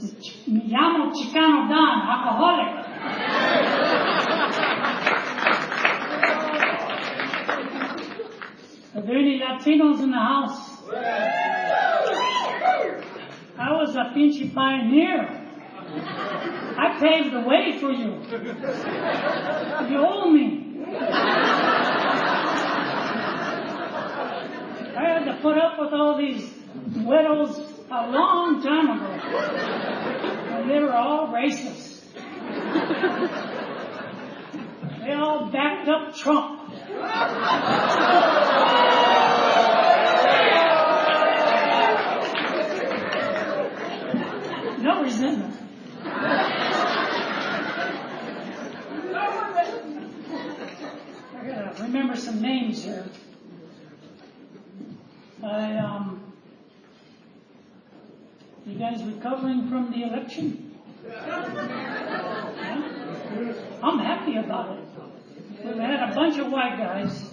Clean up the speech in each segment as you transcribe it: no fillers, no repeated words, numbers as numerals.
Me llamo Chicano Don, alcoholic. Are there any Latinos in the house? I was a pinche pioneer. I paved the way for you. You owe me. I had to put up with all these widows a long time ago. And they were all racist. They all backed up Trump. No resentment. I gotta remember some names here. You guys recovering from the election? Yeah? I'm happy about it. We've had a bunch of white guys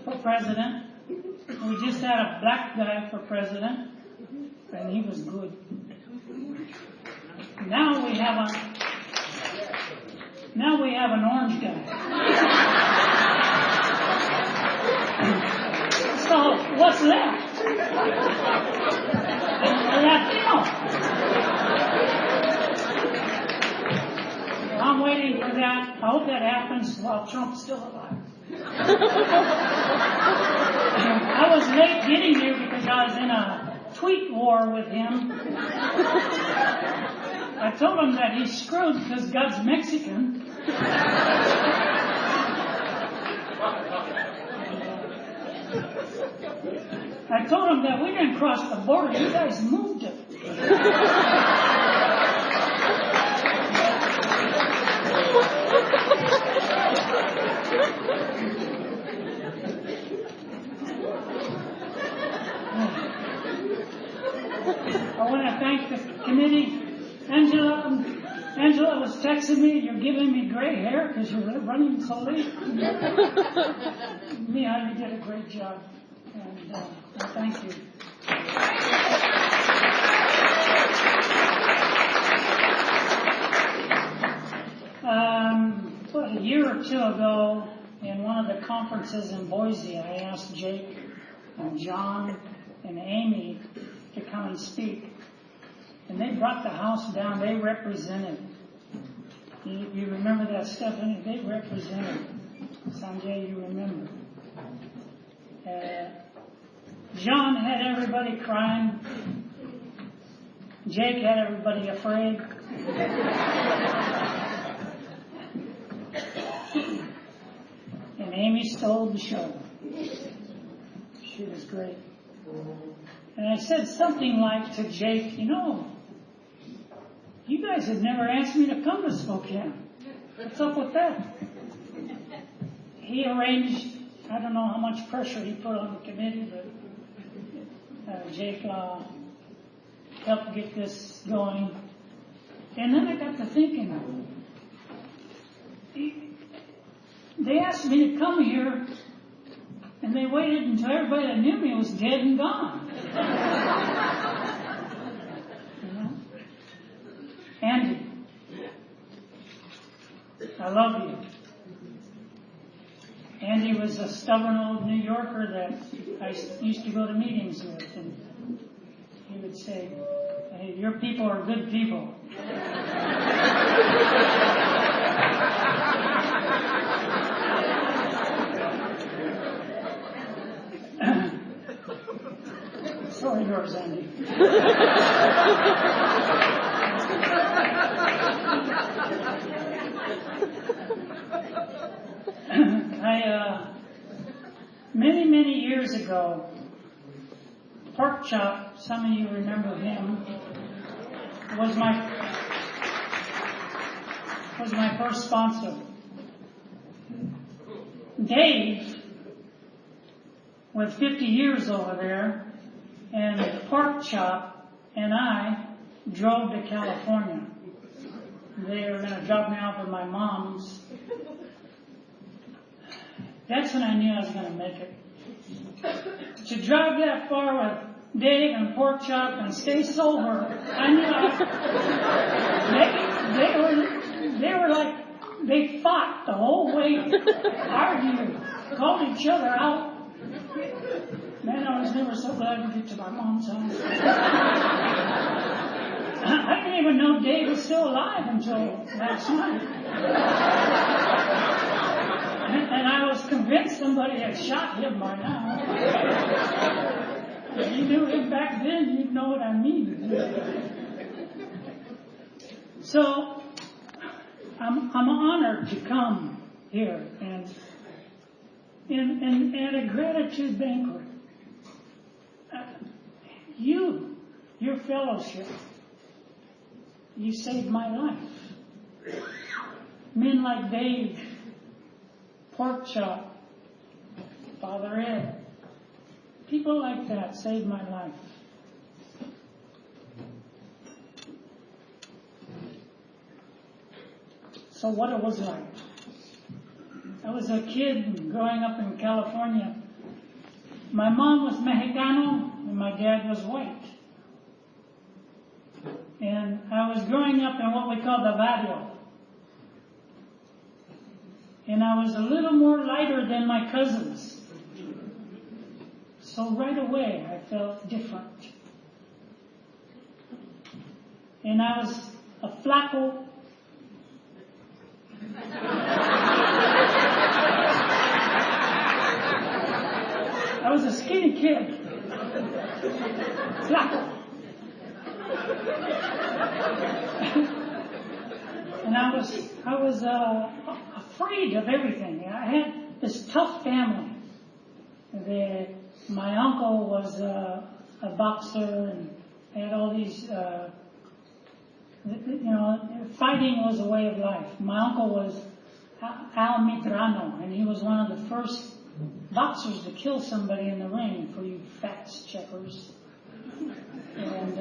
for president. We just had a black guy for president, and he was good. Now we have an orange guy. So what's left? A Latino. I'm waiting for that. I hope that happens while Trump's still alive. I was late getting here because I was in a tweet war with him. I told him that he's screwed because God's Mexican. I told him that we didn't cross the border, you guys moved it. I want to thank the committee. Angela was texting me, you're giving me gray hair because you're running so late. Mia, you did a great job. And thank you. About a year or two ago, in one of the conferences in Boise, I asked Jake and John and Amy to come and speak. And they brought the house down. They represented. You remember that, Stephanie? They represented. Sanjay, you remember. John had everybody crying. Jake had everybody afraid. And Amy stole the show. She was great. And I said something like to Jake, you guys have never asked me to come to Spokane. What's up with that? He arranged, I don't know how much pressure he put on the committee, but Jake helped get this going. And then I got to thinking, they asked me to come here, and they waited until everybody that knew me was dead and gone. Andy, I love you. Andy was a stubborn old New Yorker that I used to go to meetings with, and he would say, hey, your people are good people. So are yours, Andy. Many years ago, Pork Chop, some of you remember him, was my first sponsor. Dave, with 50 years over there, and Pork Chop and I drove to California. They were going to drop me off at my mom's. That's when I knew I was going to make it. To drive that far with Dave and pork chop and stay sober. I mean, they were like, they fought the whole way, argued, called each other out. Man, I was never so glad to get to my mom's house. I didn't even know Dave was still alive until last night. And I was convinced somebody had shot him by now. If you knew him back then, you'd know what I mean. So, I'm honored to come here and at a gratitude banquet. Your fellowship, you saved my life. Men like Dave, Pork Chop, Father Ed, people like that saved my life. So what it was like. I was a kid growing up in California. My mom was Mexicano and my dad was white. And I was growing up in what we call the barrio. And I was a little more lighter than my cousins. So right away I felt different. And I was a flaco. I was a skinny kid. Flaco. And I was afraid of everything. I had this tough family. My uncle was a boxer and had all these, fighting was a way of life. My uncle was Al Mitrano, and he was one of the first boxers to kill somebody in the ring, for you facts checkers. And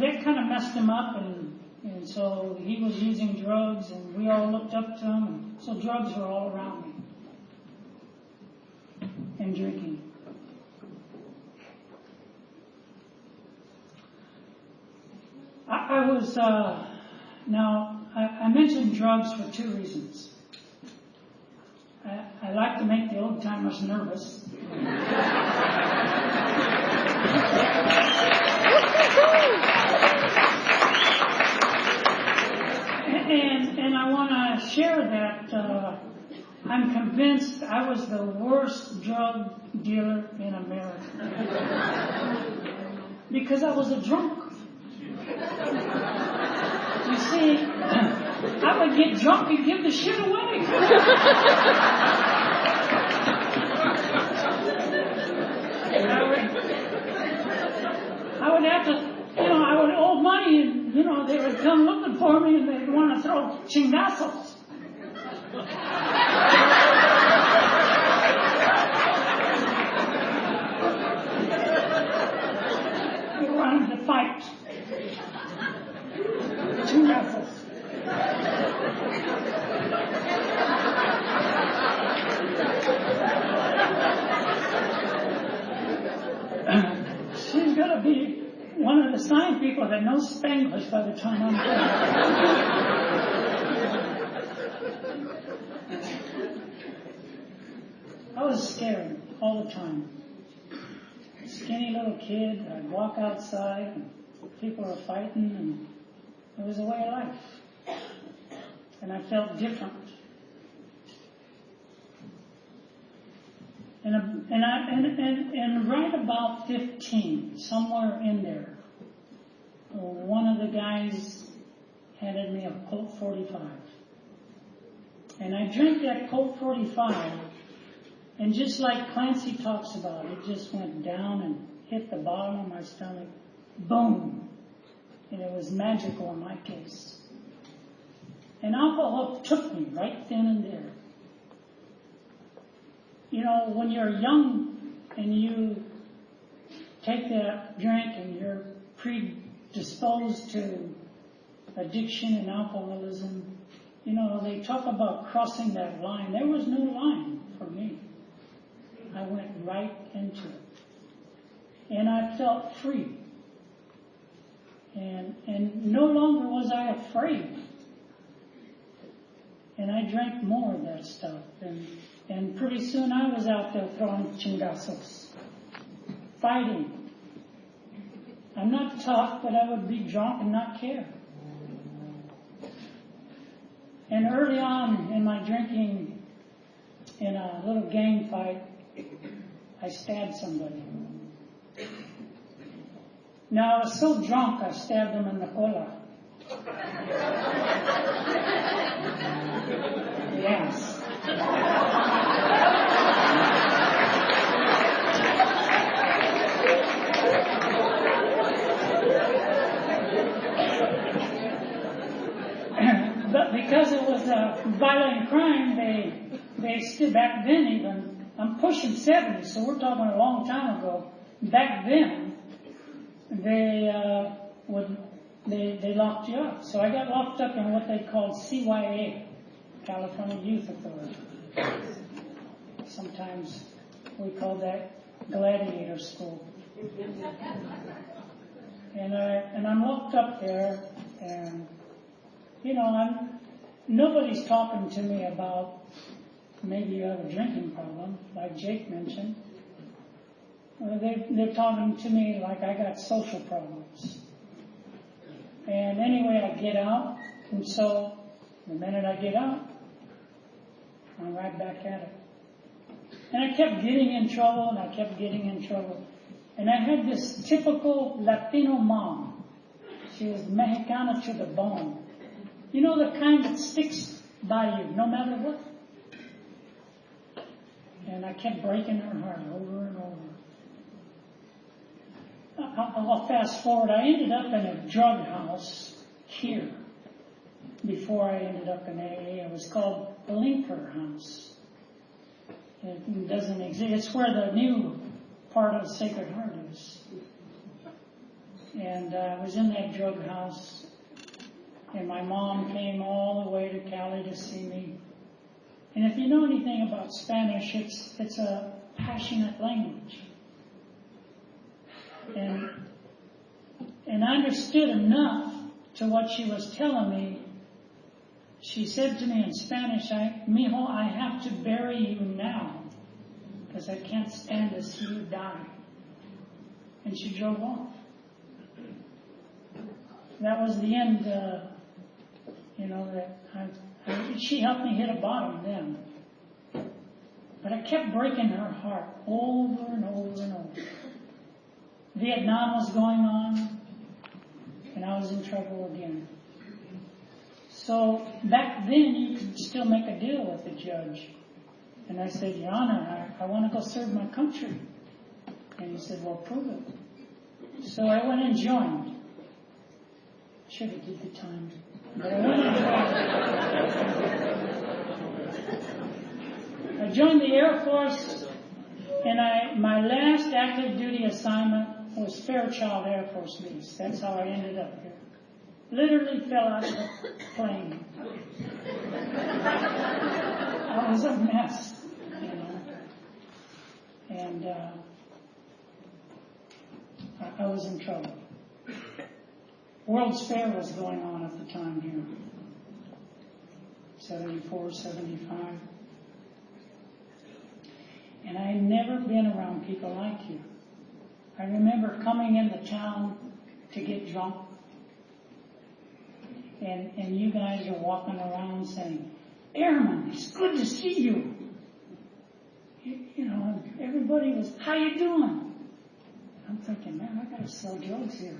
that kind of messed him up, and so he was using drugs, and we all looked up to him, and so drugs were all around me, and drinking. I mentioned drugs for two reasons. I like to make the old timers nervous. And I want to share that I'm convinced I was the worst drug dealer in America. Because I was a drunk. You see, I would get drunk and give the shit away. I would have to, I would owe money and, they would come looking for me and they'd want to throw chingazos. They wanted to fight. Chingazos. She's going to be one of the sign people that knows Spanglish by the time I'm done. I was scared all the time. Skinny little kid, I'd walk outside and people were fighting, and it was a way of life. And I felt different. And right about 15, somewhere in there, one of the guys handed me a Colt 45. And I drank that Colt 45, and just like Clancy talks about, it just went down and hit the bottom of my stomach. Boom. And it was magical in my case. And alcohol took me right then and there. When you're young and you take that drink and you're predisposed to addiction and alcoholism, they talk about crossing that line. There was no line for me. I went right into it. And I felt free. And no longer was I afraid. And I drank more of that stuff. And pretty soon I was out there throwing chingazos, fighting. I'm not tough, but I would be drunk and not care. And early on in my drinking, in a little gang fight, I stabbed somebody. Now I was so drunk I stabbed him in the cola. Yes. But because it was a violent crime, they still, back then even, I'm pushing 70, so we're talking a long time ago. Back then, they locked you up. So I got locked up in what they called CYA, California Youth Authority. Sometimes we call that gladiator school. And I'm locked up there, and nobody's talking to me about maybe you have a drinking problem, like Jake mentioned. They're talking to me like I got social problems. And anyway, I get out, and so the minute I get out, I'm right back at it. And I kept getting in trouble, and I kept getting in trouble. And I had this typical Latino mom. She was Mexicana to the bone. You know, the kind that sticks by you no matter what. And I kept breaking her heart over and over. I'll fast forward. I ended up in a drug house here before I ended up in AA. It was called the Linker House. It doesn't exist. It's where the new part of Sacred Heart is. And I was in that drug house, and my mom came all the way to Cali to see me. And if you know anything about Spanish, it's a passionate language. And I understood enough to what she was telling me. She said to me in Spanish, Mijo, I have to bury you now because I can't stand to see you die. And she drove off. That was the end, she helped me hit a bottom then. But I kept breaking her heart over and over and over. Vietnam was going on, and I was in trouble again. So back then, you could still make a deal with the judge. And I said, Your Honor, I want to go serve my country. And he said, well, prove it. So I went and joined. Should have did the time. But I went and joined. I joined the Air Force, and my last active duty assignment was Fairchild Air Force Base. That's how I ended up here. Literally fell out of the plane. I was a mess, And I was in trouble. World's Fair was going on at the time here. 74, 75. And I had never been around people like you. I remember coming into town to get drunk. And you guys are walking around saying, Airman, it's good to see you. Everybody was, how you doing? I'm thinking, man, I gotta sell drugs here.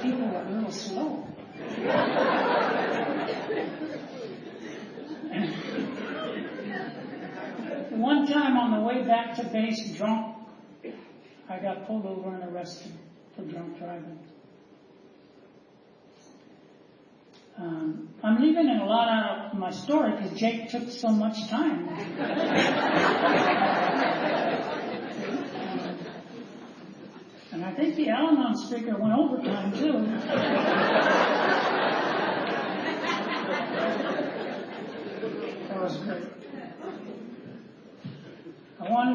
People are a little slow. One time on the way back to base drunk, I got pulled over and arrested for drunk driving. I'm leaving a lot out of my story because Jake took so much time. And I think the Al-Anon speaker went overtime too. That was great.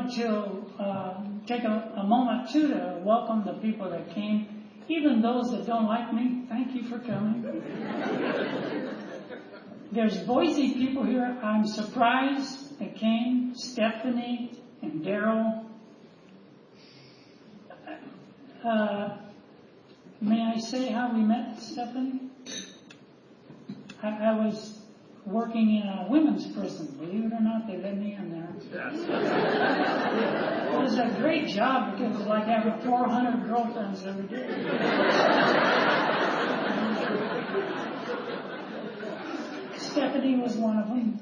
wanted to take a moment, too, to welcome the people that came. Even those that don't like me, thank you for coming. There's Boise people here. I'm surprised they came. Stephanie and Daryl. May I say how we met, Stephanie? I was working in a women's prison. Believe it or not, they let me in there. It was a great job because it was like having 400 girlfriends every day. Stephanie was one of them.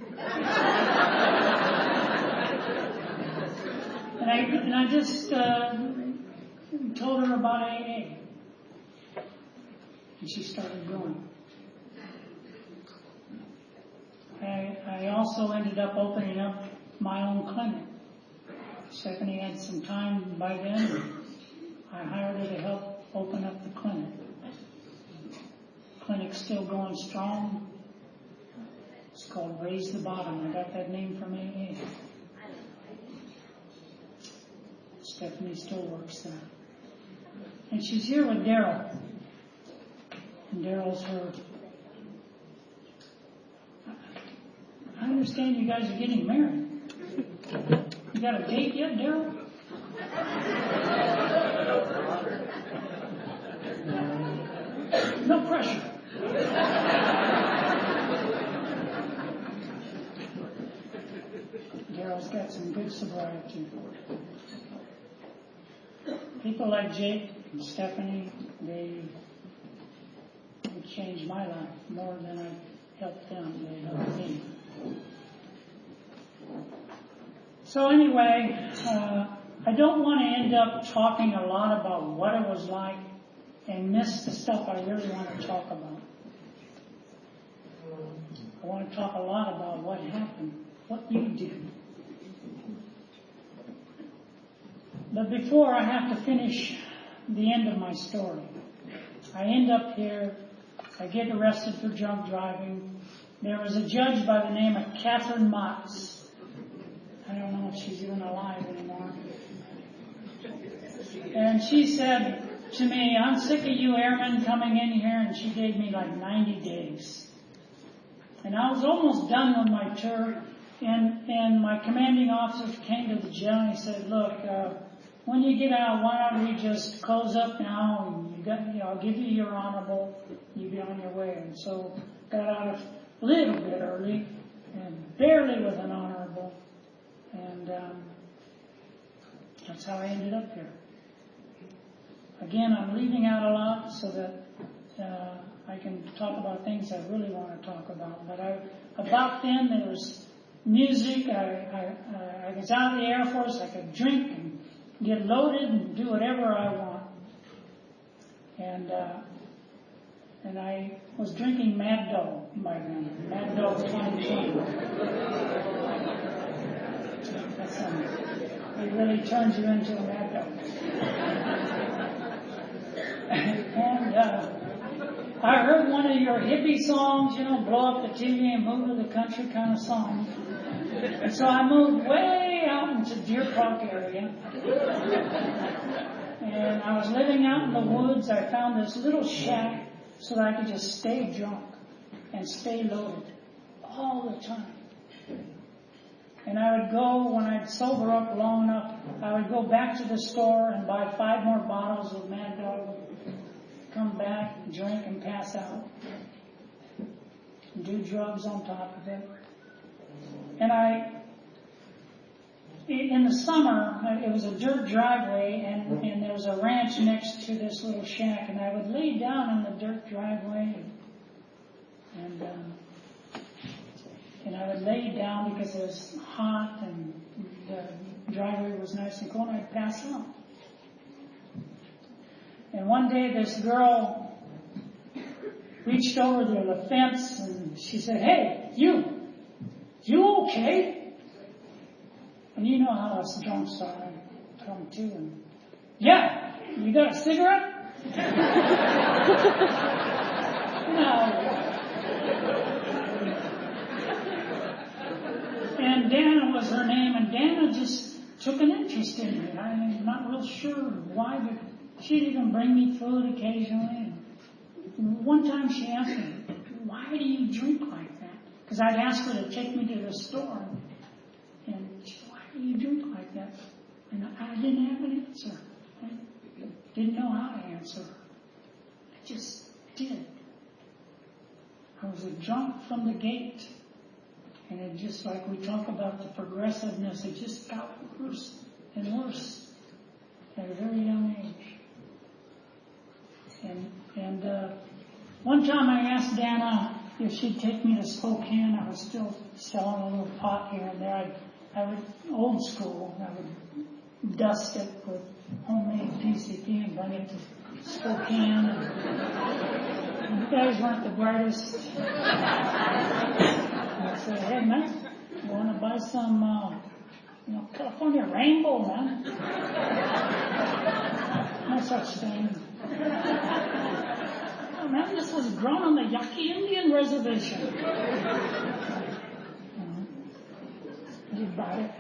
And I just told her about AA. And she started going. I also ended up opening up my own clinic. Stephanie had some time by then. I hired her to help open up the clinic. Clinic's still going strong. It's called Raise the Bottom. I got that name from AA. Stephanie still works there. And she's here with Daryl. And Daryl's her... I understand you guys are getting married. You got a date yet, Daryl? No pressure. Daryl's got some good sobriety. People like Jake and Stephanie, they changed my life more than I helped them. They helped me. So anyway, I don't want to end up talking a lot about what it was like and miss the stuff I really want to talk about. I want to talk a lot about what happened, what you did. But before, I have to finish the end of my story. I end up here. I get arrested for drunk driving. There was a judge by the name of Catherine Motz. I don't know if she's even alive anymore. And she said to me, I'm sick of you airmen coming in here, and she gave me like 90 days. And I was almost done with my tour, and my commanding officer came to the jail and he said, look, when you get out, why don't we just close up now, and I'll give you your honorable, you be on your way. And so got out a little bit early, and barely with an honorable. And that's how I ended up here. Again, I'm leaving out a lot so that I can talk about things I really want to talk about. But about then, there was music. I was out of the Air Force. I could drink and get loaded and do whatever I want. And I was drinking Mad Dog by then. Mad Dog 2020. It really turns you into a mad dog. And I heard one of your hippie songs, blow up the TV and move to the country kind of song. And so I moved way out into Deer Park area. And I was living out in the woods. I found this little shack so that I could just stay drunk and stay loaded all the time. And I would go, when I'd sober up long enough, I would go back to the store and buy 5 more bottles of Mad Dog, come back, drink, and pass out, and do drugs on top of it. And in the summer, it was a dirt driveway, and there was a ranch next to this little shack, and I would lay down in the dirt driveway, and I would lay down because it was hot and the driveway was nice and cool, and I'd pass out. And one day this girl reached over the fence and she said, hey, you okay? And you know how us drunks are. I come to and, yeah, you got a cigarette? No. And Dana was her name, and Dana just took an interest in me. I'm not real sure why, but she'd even bring me food occasionally. And one time she asked me, why do you drink like that? Because I'd asked her to take me to the store. And she said, why do you drink like that? And I didn't have an answer. I didn't know how to answer. I just did. I was a drunk from the gate. And it just, like we talk about the progressiveness, it just got worse and worse at a very young age. And one time I asked Dana if she'd take me to Spokane. I was still selling a little pot here and there. I would, old school, I would dust it with homemade PCP and bring it to Spokane. And you guys weren't the brightest. I said, hey man, you want to buy some, California Rainbow, man? No such thing. Oh man, this was grown on the Yaqui Indian Reservation. You bought it.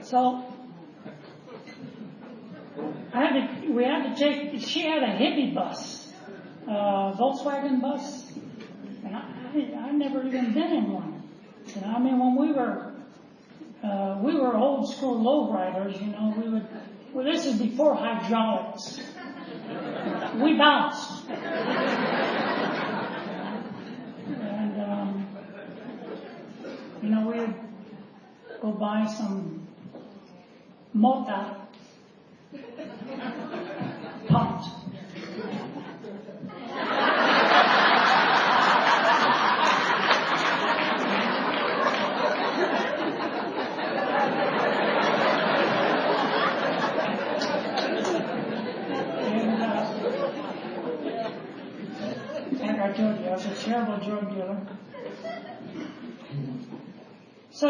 So, she had a hippie bus, Volkswagen bus. And I'd never even been in one. I mean, when we were old school lowriders, this is before hydraulics. We bounced. And, we would go buy some mota, pot. I told you, I was a terrible drug dealer. So,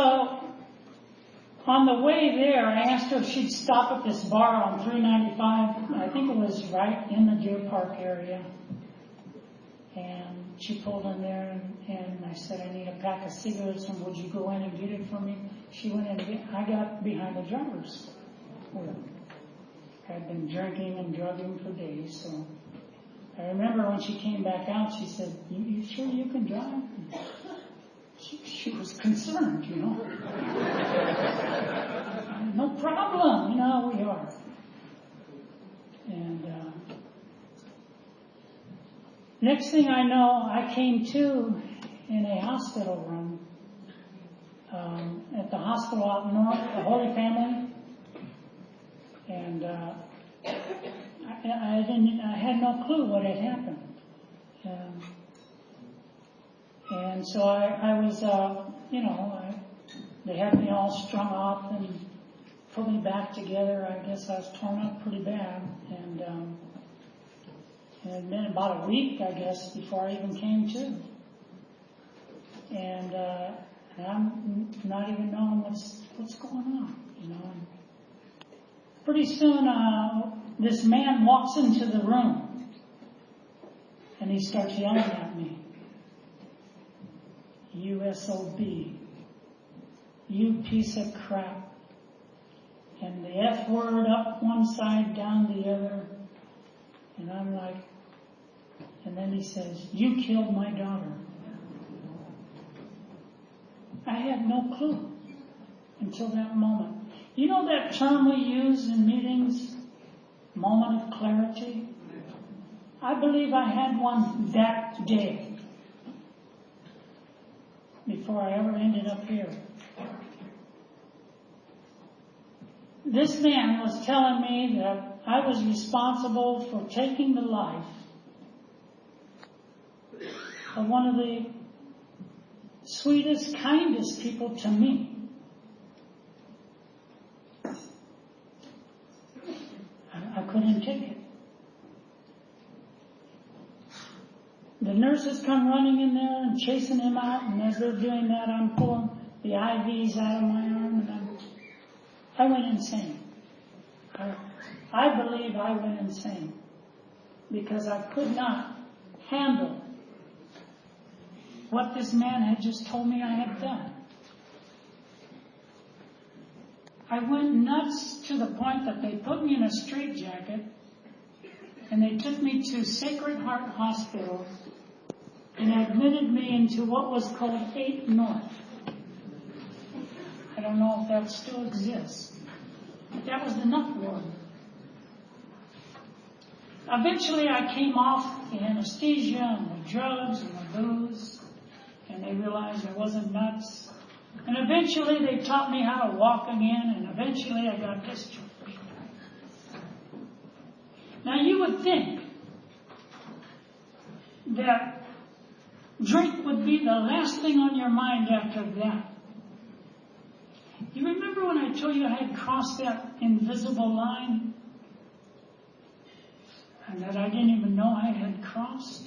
on the way there, I asked her if she'd stop at this bar on 395. I think it was right in the Deer Park area. And she pulled in there, and I said, I need a pack of cigarettes, and would you go in and get it for me? She went in and I got behind the driver's wheel. I'd been drinking and drugging for days, so I remember when she came back out, she said, you sure you can drive? She was concerned, No problem, we are. And next thing I know, I came to in a hospital room at the hospital out north, the Holy Family. And I had no clue what had happened. And so I was, they had me all strung up and put me back together. I guess I was torn up pretty bad. And it had been about a week, I guess, before I even came to. And I'm not even knowing what's going on, And pretty soon, this man walks into the room, and he starts yelling at me. USOB, you piece of crap. And the F word up one side, down the other. And I'm like, and then he says, you killed my daughter. I had no clue until that moment. You know that term we use in meetings? Moment of clarity? I believe I had one that day before I ever ended up here. This man was telling me that I was responsible for taking the life of one of the sweetest, kindest people to me. I couldn't take it. The nurses come running in there and chasing him out, and as they're doing that, I'm pulling the IVs out of my arm, and I went insane. I believe I went insane because I could not handle what this man had just told me I had done. I went nuts to the point that they put me in a straitjacket and they took me to Sacred Heart Hospital and admitted me into what was called 8 North. I don't know if that still exists, but that was the nut ward. Eventually I came off the anesthesia and the drugs and the booze, and they realized I wasn't nuts. And eventually they taught me how to walk again, and eventually I got discharged. Now you would think that drink would be the last thing on your mind after that. You remember when I told you I had crossed that invisible line? And that I didn't even know I had crossed?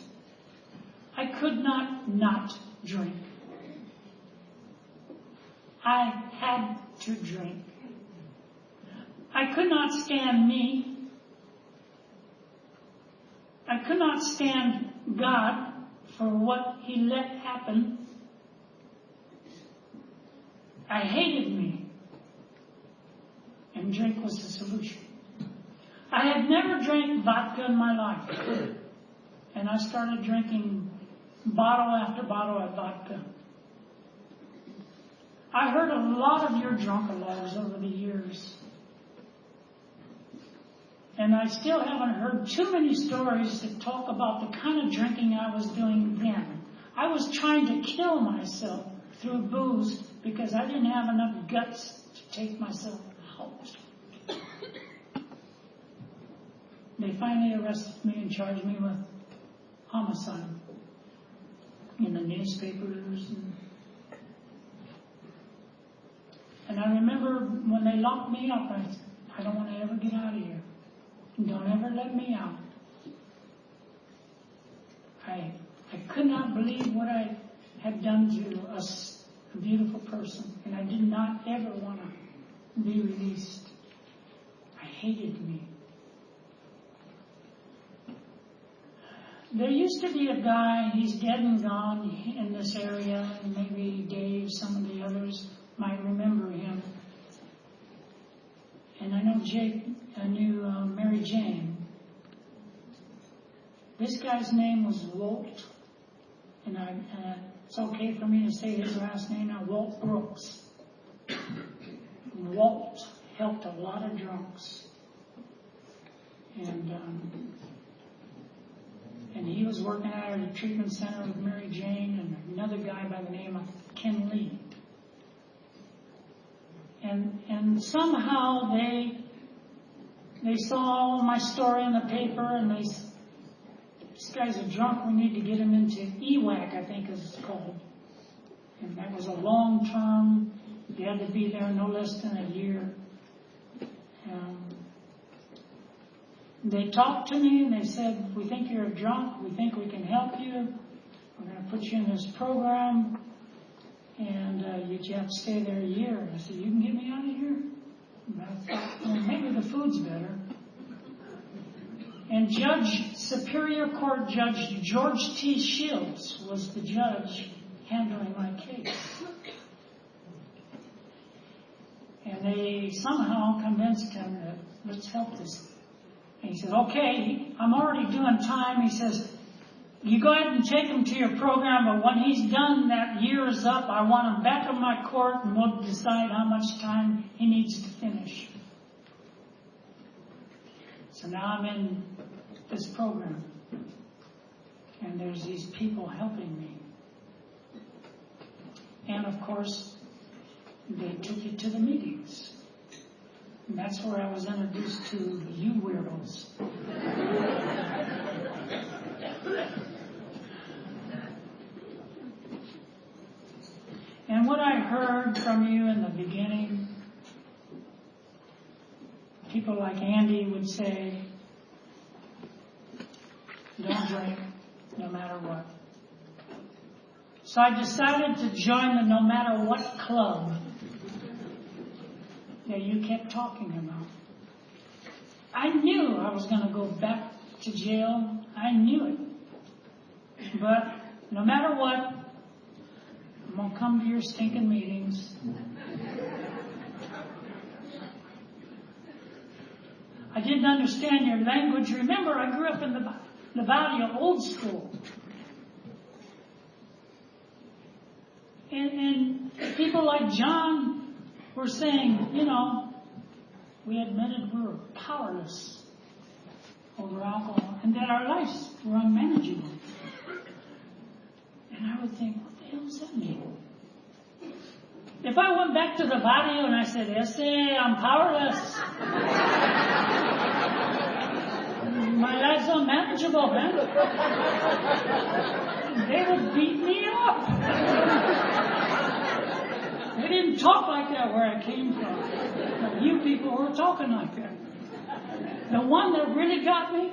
I could not drink. I had to drink. I could not stand me. I could not stand God for what He let happen. I hated me. And drink was the solution. I had never drank vodka in my life. And I started drinking bottle after bottle of vodka. I heard a lot of your drunkalogs over the years. And I still haven't heard too many stories that talk about the kind of drinking I was doing then. I was trying to kill myself through booze because I didn't have enough guts to take myself out. They finally arrested me and charged me with homicide in the newspapers. And I remember when they locked me up, I said, I don't want to ever get out of here. Don't ever let me out. I could not believe what I had done to a beautiful person. And I did not ever want to be released. I hated me. There used to be a guy, he's dead and gone in this area, and maybe Dave, some of the others might remember him. And I know Jake, I knew Mary Jane. This guy's name was Walt, and it's okay for me to say his last name now, Walt Brooks. Walt helped a lot of drunks. And he was working out at a treatment center with Mary Jane and another guy by the name of Ken Lee. And somehow they saw my story in the paper and this guy's a drunk, we need to get him into EWAC, I think is called. And that was a long term. You had to be there no less than a year. They talked to me and they said, we think you're a drunk, we think we can help you. We're going to put you in this program and you have to stay there a year. And I said, you can get me out of here? And I thought, well, maybe the food's better. And Superior Court Judge George T. Shields was the judge handling my case. And they somehow convinced him that let's help this. And he said, okay, I'm already doing time. He says, you go ahead and take him to your program, but when he's done, that year is up. I want him back in my court, and we'll decide how much time he needs to finish. So now I'm in this program, and there's these people helping me. And of course, they took you to the meetings. And that's where I was introduced to you weirdos. And what I heard from you in the beginning, people like Andy would say, don't drink, no matter what. So I decided to join the No Matter What club that you kept talking about. I knew I was going to go back to jail. I knew it. But no matter what, I'm going to come to your stinking meetings. I didn't understand your language. Remember, I grew up in the Valley old school. And people like John were saying, we admitted we were powerless over alcohol and that our lives were unmanageable. And I would think, what the hell does that mean? If I went back to the barrio and I said, I'm powerless. My life's unmanageable, man. They would beat me up. They didn't talk like that where I came from. But you people were talking like that. The one that really got me,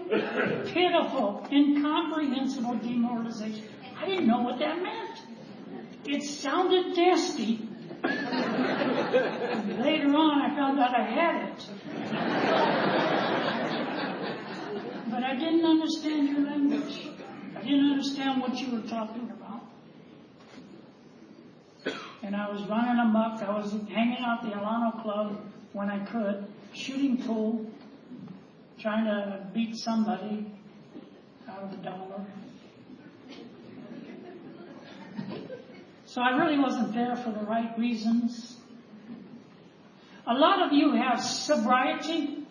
pitiful, incomprehensible demoralization. I didn't know what that meant. It sounded nasty. Later on, I found out I had it. But I didn't understand your language. I didn't understand what you were talking about. And I was running amok. I was hanging out at the Alano Club when I could, shooting pool, trying to beat somebody out of $1. So I really wasn't there for the right reasons. A lot of you have sobriety.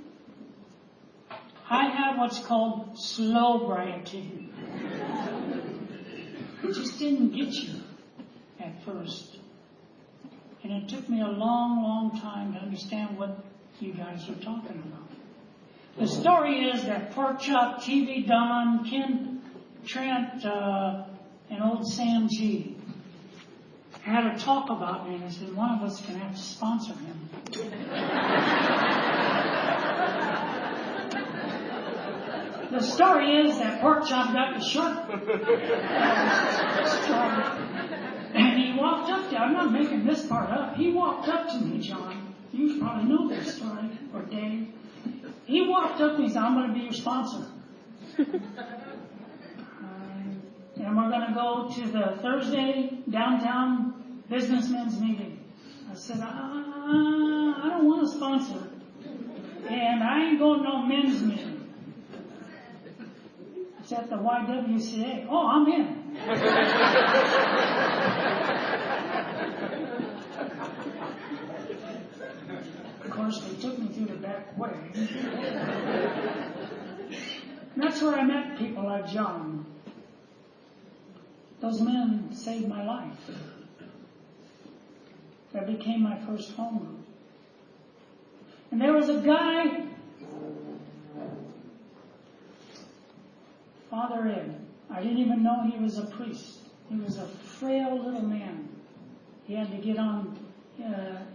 I have what's called slowbriety. It just didn't get you at first. And it took me a long, long time to understand what you guys were talking about. The story is that Pork Chop, TV Don, Ken Trent, and old Sam G had a talk about me, and I said, one of us can have to sponsor him. The story is that Pork Chop got the short straw. And he walked up to, I'm not making this part up, he walked up to me, John. You probably know this story, or Dave. He walked up and he said, I'm going to be your sponsor. And we're going to go to the Thursday downtown businessmen's meeting. I said, I don't want a sponsor. And I ain't going to no men's meeting. It's at the YWCA. Oh, I'm in. Of course, they took me through the back way. And that's where I met people like John. Those men saved my life. That became my first home group. And there was a guy, Father Ed. I didn't even know he was a priest. He was a frail little man. He had to get on,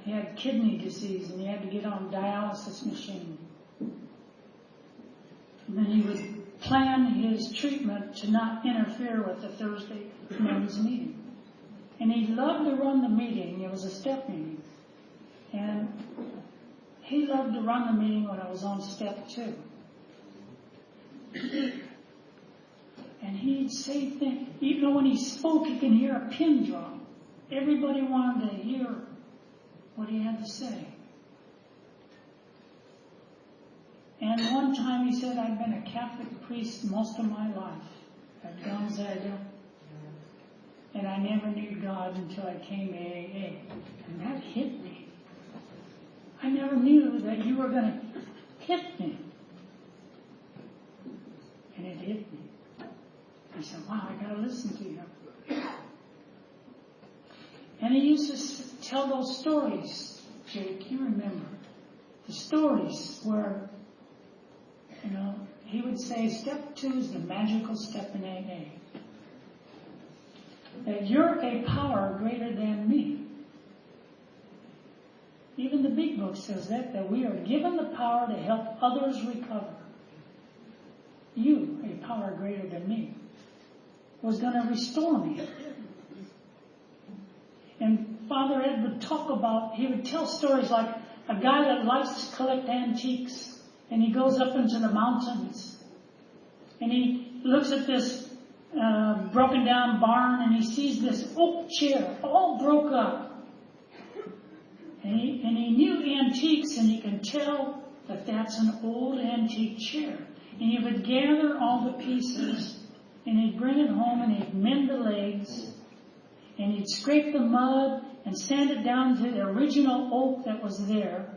he had kidney disease and he had to get on dialysis machine. And then he would plan his treatment to not interfere with the Thursday men's meeting. And he loved to run the meeting. It was a step meeting. And he loved to run the meeting when I was on step 2. And he'd say things, even though when he spoke, you can hear a pin drop. Everybody wanted to hear what he had to say. And one time he said, I've been a Catholic priest most of my life at Gonzaga, and I never knew God until I came to AA. And that hit me. I never knew that you were going to hit me. And it hit me. I said, wow, I got to listen to you. And he used to tell those stories, Jake, you remember. The stories where, he would say, step 2 is the magical step in AA. That you're a power greater than me. Even the big book says that we are given the power to help others recover. You, a power greater than me, was going to restore me. And Father Ed would he would tell stories like a guy that likes to collect antiques. And he goes up into the mountains. And he looks at this broken down barn and he sees this oak chair all broke up. And he knew antiques and he can tell that that's an old antique chair. And he would gather all the pieces, and he'd bring it home, and he'd mend the legs, and he'd scrape the mud and sand it down to the original oak that was there,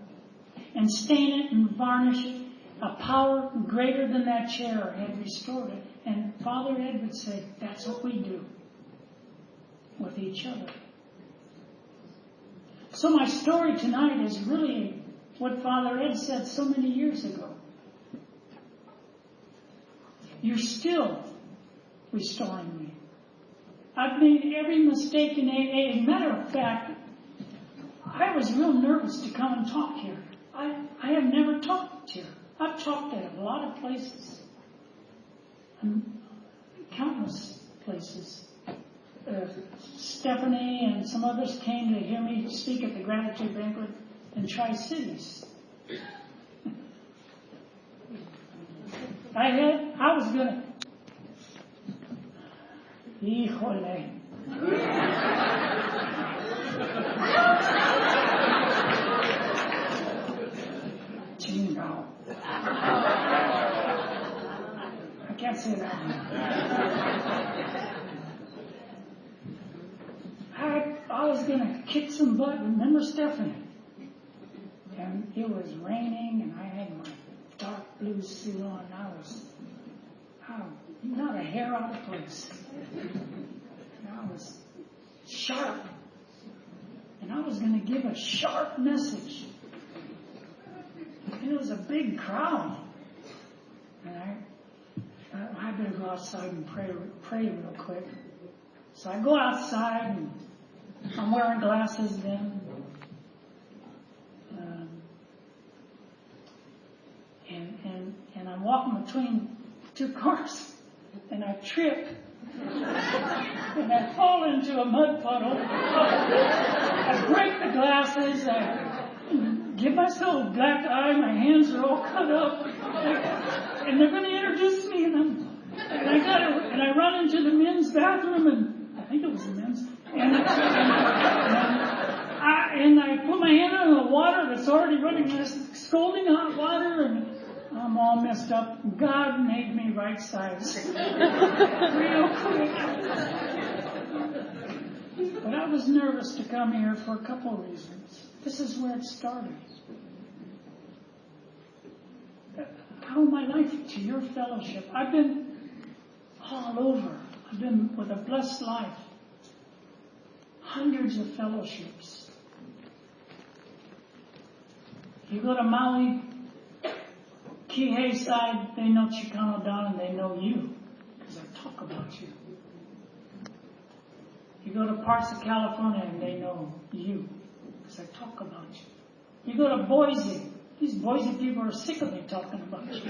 and stain it and varnish it. A power greater than that chair had restored it. And Father Ed would say, that's what we do with each other. So my story tonight is really what Father Ed said so many years ago. You're still restoring me. I've made every mistake in AA. As a matter of fact, I was real nervous to come and talk here. I have never talked here. I've talked at a lot of places. Countless places. Stephanie and some others came to hear me speak at the Gratitude Banquet in Tri-Cities. I was gonna... Híjole. Chingo. I can't say that. I was going to kick some butt. Remember Stephanie? And it was raining, and I had my dark blue suit on. I was not a hair out of place. And I was sharp. And I was going to give a sharp message. And it was a big crowd. And I better go outside and pray real quick. So I go outside, and I'm wearing glasses then. And I'm walking between two cars, and I trip, and I fall into a mud puddle. I break the glasses, I give myself a black eye, my hands are all cut up, and they're going to introduce me, and I run into the men's bathroom, and I think it was the men's, and I put my hand on the water that's already running, this scalding hot water, and I'm all messed up. God made me right size. Real quick. But I was nervous to come here for a couple of reasons. This is where it started. I owe my life to your fellowship. I've been all over. I've been with a blessed life. Hundreds of fellowships. You go to Maui, Kihei side, they know Chicano Don and they know you, because I talk about you. You go to parts of California and they know you, because I talk about you. You go to Boise, these Boise people are sick of me talking about you.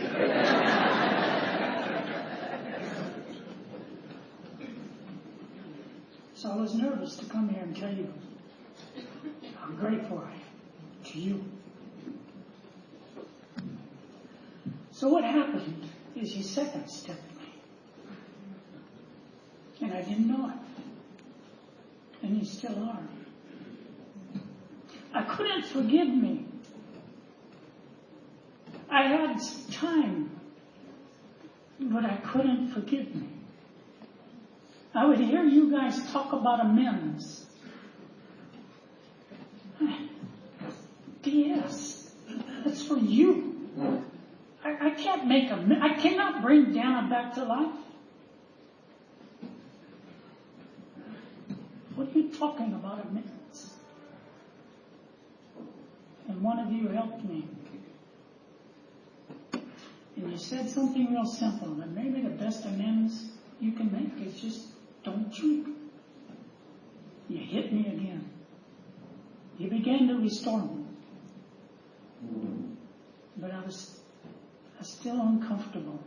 So I was nervous to come here and tell you how grateful I am to you. So what happened is you second-stepped me. And I didn't know it. And you still are. I couldn't forgive me. I had time, but I couldn't forgive me. I would hear you guys talk about amends. DS, that's for you. I can't make I cannot bring Dana back to life. What are you talking about amends? And one of you helped me. And you said something real simple, that maybe the best amends you can make is just don't drink. You hit me again. You began to restore me. But I was still uncomfortable.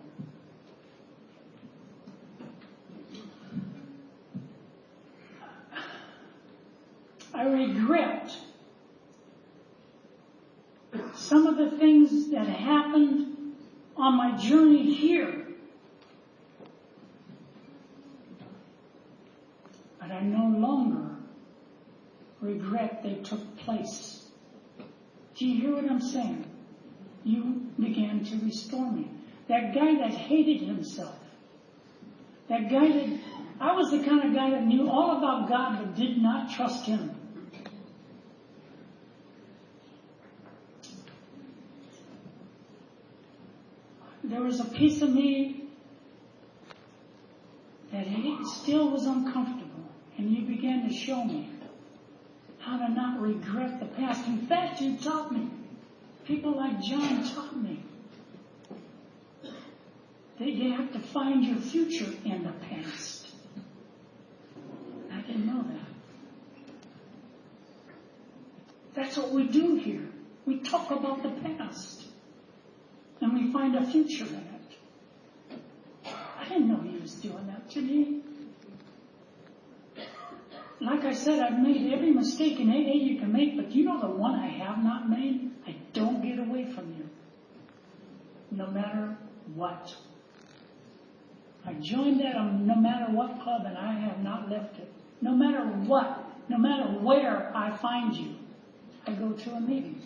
I regret some of the things that happened on my journey here. But I no longer regret they took place. Do you hear what I'm saying? you began to restore me. That guy that hated himself. That guy that, I was the kind of guy that knew all about God but did not trust Him. There was a piece of me that still was uncomfortable. And you began to show me how to not regret the past. In fact, you taught me. People like John taught me that you have to find your future in the past. I didn't know that. That's what we do here. We talk about the past. And we find a future in it. I didn't know He was doing that to me. Like I said, I've made every mistake in AA you can make, but you know the one I have not made? I don't get away from you. No matter what. I joined that no matter what club, and I have not left it. No matter what, no matter where I find you, I go to a meeting.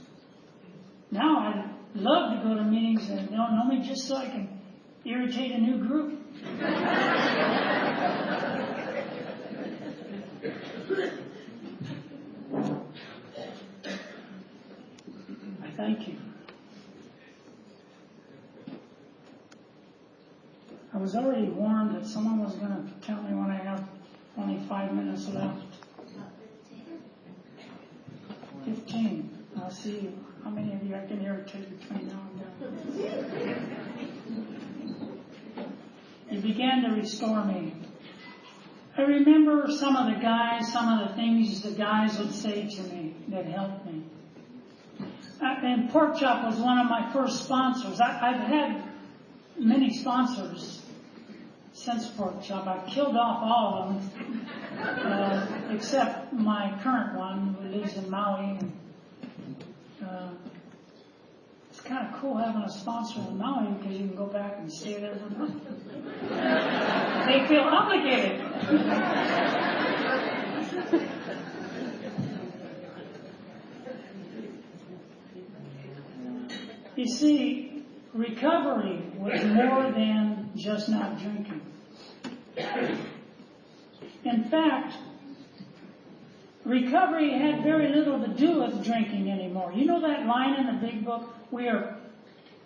Now I love to go to meetings that don't know me just so I can irritate a new group. I thank you. I was already warned that someone was going to tell me when I have only 5 minutes left. 15. I'll see how many of you I can irritate between now and then. You began to restore me. I remember some of the things the guys would say to me that helped me. And Pork Chop was one of my first sponsors. I've had many sponsors since Pork Chop. I've killed off all of them, except my current one who lives in Maui. And, it's kind of cool having a sponsor in Maui because you can go back and stay there for nothing. They feel obligated. You see, recovery was more than just not drinking. In fact, recovery had very little to do with drinking anymore. You know that line in the big book? We are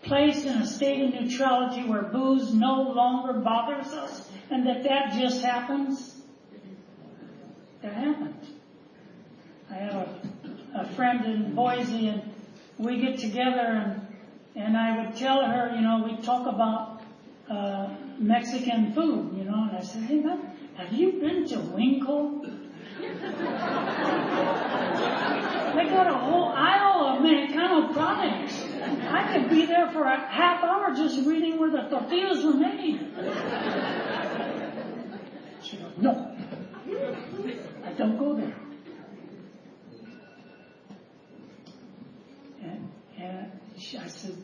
placed in a state of neutrality where booze no longer bothers us, and that just happens. That happened. I have a friend in Boise, and we get together, and I would tell her, we'd talk about Mexican food, and I said, hey, man, have you been to Winkle? They got a whole aisle of Mexicano products. I could be there for a half hour just reading where the tortillas were made. She goes, no, I don't go there. And I said,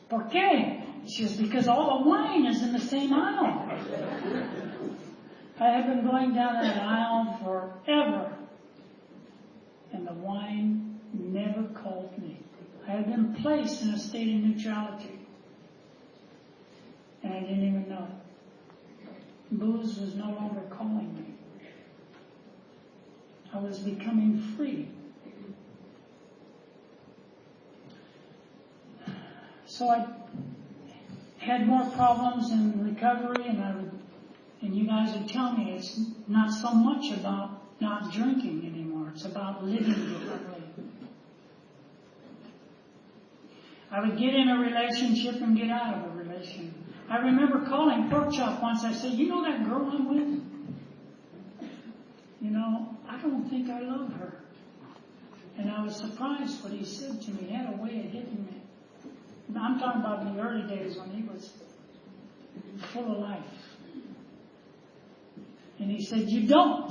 ¿por qué? She says, because all the wine is in the same aisle. I have been going down that aisle forever, and the wine never called me. I had been placed in a state of neutrality, and I didn't even know it. Booze was no longer calling me. I was becoming free. So I had more problems in recovery, and you guys would tell me it's not so much about not drinking anymore. It's about living differently. I would get in a relationship and get out of a relationship. I remember calling Pork Chop once. I said, that girl I'm with? I don't think I love her. And I was surprised what he said to me. He had a way of hitting me. I'm talking about in the early days when he was full of life. And he said, you don't.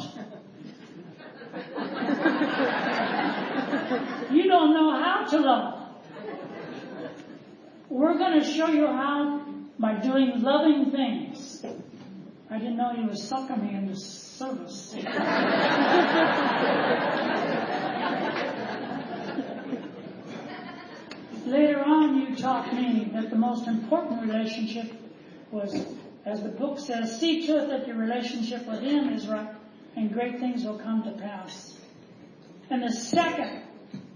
You don't know how to love. We're going to show you how by doing loving things. I didn't know he was sucking me into service. Later later on, you taught me that the most important relationship was, as the book says, see to it that your relationship with Him is right, and great things will come to pass. And the second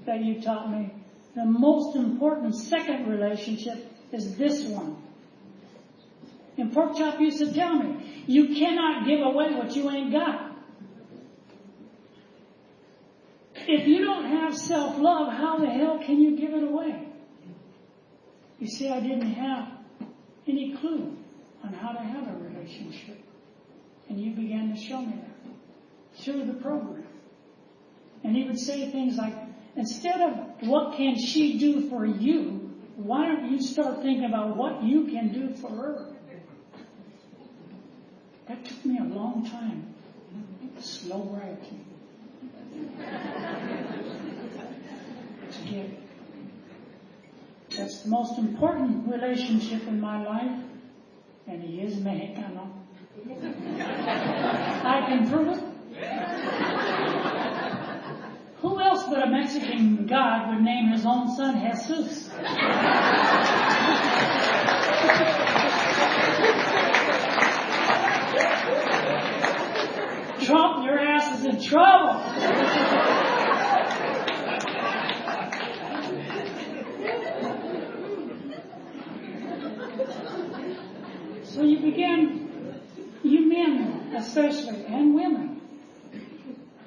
that you taught me, the most important second relationship is this one. And Pork Chop used to tell me, you cannot give away what you ain't got. If you don't have self-love, how the hell can you give it away? You see, I didn't have any clue on how to have a relationship. And you began to show me that through the program. And he would say things like, instead of what can she do for you, why don't you start thinking about what you can do for her? That took me a long time. Slow writing. To get. That's the most important relationship in my life. And he is Mexicano. I can prove it. Who else but a Mexican God would name his own son Jesus? Trump, your ass is in trouble. So you men especially, and women,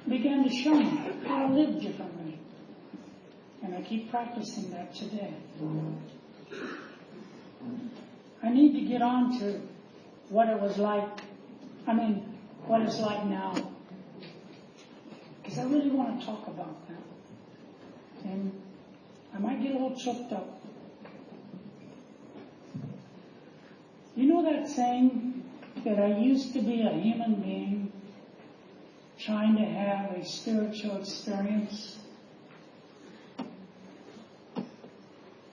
began to show me how to live differently. And I keep practicing that today. I need to get on to what it was like, what it's like now. Because I really want to talk about that. And I might get a little choked up. You know that saying that I used to be a human being trying to have a spiritual experience?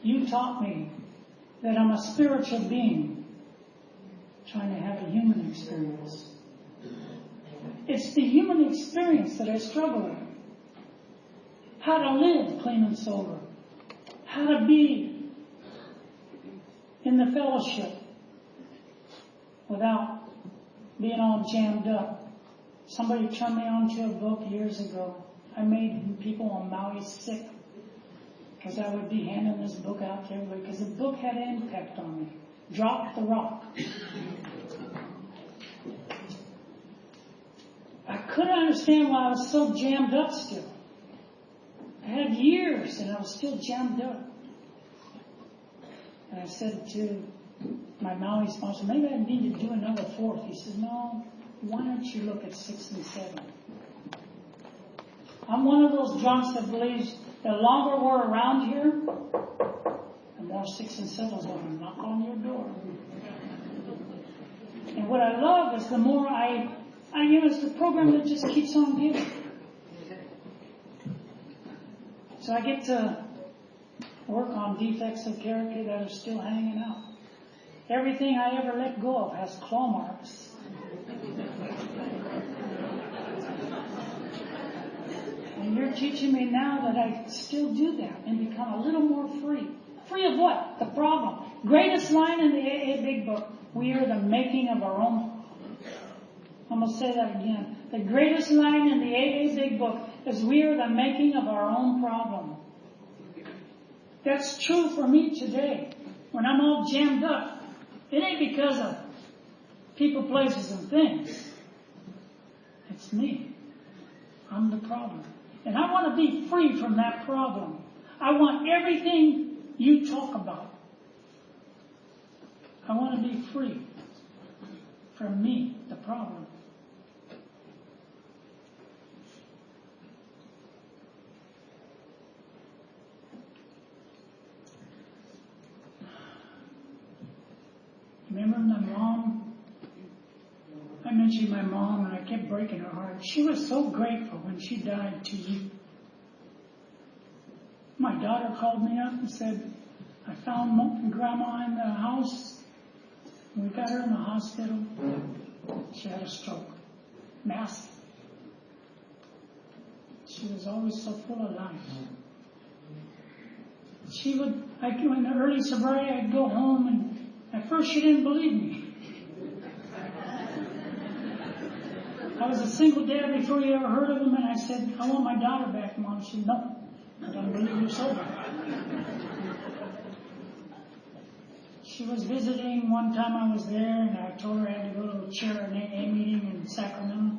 You taught me that I'm a spiritual being trying to have a human experience. It's the human experience that I struggle with. How to live clean and sober. How to be in the fellowship without being all jammed up. Somebody turned me on to a book years ago. I made people on Maui sick because I would be handing this book out to everybody because the book had an impact on me. Drop the Rock. I couldn't understand why I was so jammed up still. I had years and I was still jammed up. And I said to my Maui sponsor, maybe I need to do another fourth. He said, no, why don't you look at 6 and 7? I'm one of those drunks that believes the longer we're around here, the more 6 and 7 is going to knock on your door. And what I love is the more it's the program that just keeps on giving. So I get to work on defects of character that are still hanging out. Everything I ever let go of has claw marks. And you're teaching me now that I still do that and become a little more free. Free of what? The problem. Greatest line in the AA Big Book. We are the making of our own. I'm going to say that again. The greatest line in the AA Big Book is we are the making of our own problem. That's true for me today. When I'm all jammed up, it ain't because of people, places, and things. It's me. I'm the problem. And I want to be free from that problem. I want everything you talk about. I want to be free from me, the problem. Remember my mom? I mentioned my mom and I kept breaking her heart. She was so grateful when she died to you. My daughter called me up and said, I found Grandma in the house. We got her in the hospital. She had a stroke. Massive. She was always so full of life. she would, in the early sobriety, I'd go home, and at first she didn't believe me. I was a single dad before you ever heard of him, and I said, I want my daughter back, Mom. She said, no, I don't believe you're sober. She was visiting. One time I was there, and I told her I had to go to a chair an AA meeting in Sacramento,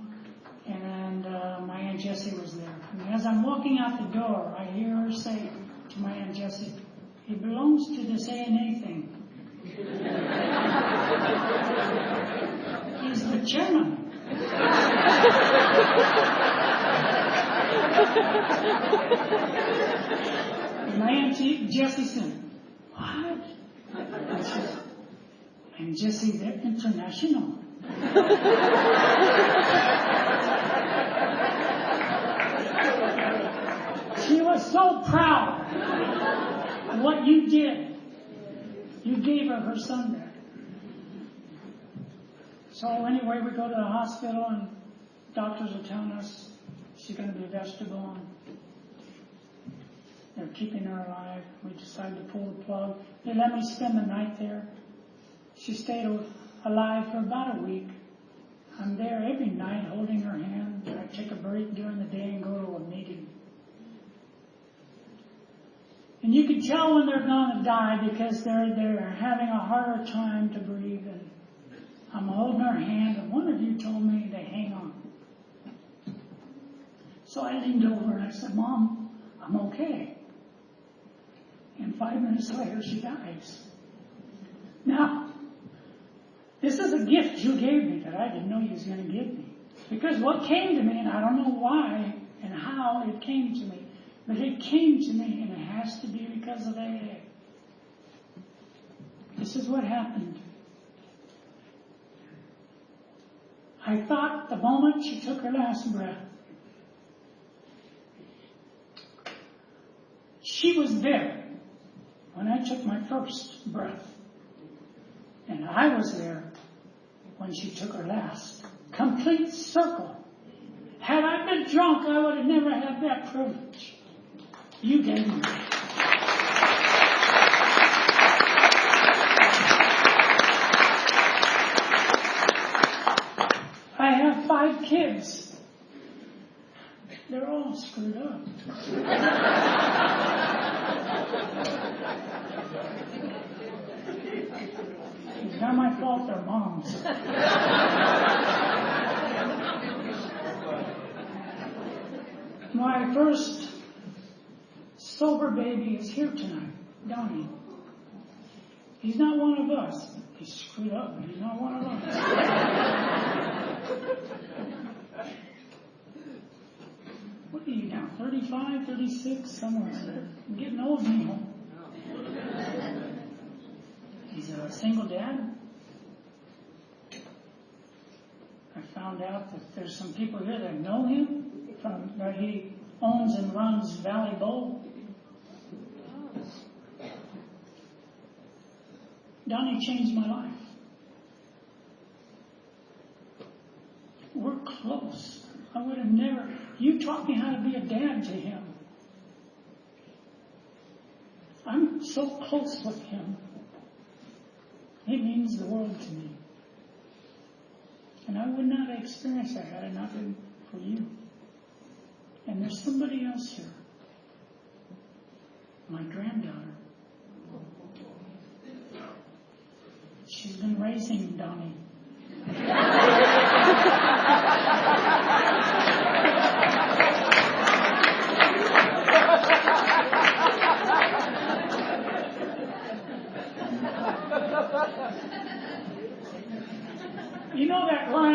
and my Aunt Jessie was there. And as I'm walking out the door, I hear her say to my Aunt Jessie, he belongs to this ANA thing. He's the chairman. And my Aunt Jessie said, what? I said, Aunt Jessie, they're international. She was so proud of what you did. You gave her son back. So anyway, we go to the hospital, and doctors are telling us she's going to be vegetable, and they're keeping her alive. We decided to pull the plug. They let me spend the night there. She stayed alive for about a week. I'm there every night holding her hand. I take a break during the day and go to a meeting. And you can tell when they're going to die because they're having a harder time to breathe. And I'm holding her hand, and one of you told me to hang on. So I leaned over and I said, Mom, I'm okay. And 5 minutes later, she dies. Now, this is a gift you gave me that I didn't know you was going to give me. Because what came to me, and I don't know why and how it came to me, but it came to me, and it has to be because of AA. This is what happened. I thought the moment she took her last breath, she was there when I took my first breath. And I was there when she took her last. Complete circle. Had I been drunk, I would have never had that privilege. You gave me. I have 5 kids. They're all screwed up. It's not my fault, they're moms. My first sober baby is here tonight, Donnie. He's not one of us. He's screwed up, but he's not one of us. What are you now, 35, 36, somewhere in there? I'm getting old now. He's a single dad. I found out that there's some people here that know him. That he owns and runs Valley Bowl. Donnie changed my life. We're close. I would have never... You taught me how to be a dad to him. I'm so close with him. It means the world to me. And I would not have experienced that had it not been for you. And there's somebody else here. My granddaughter. She's been raising Donnie. You know that line?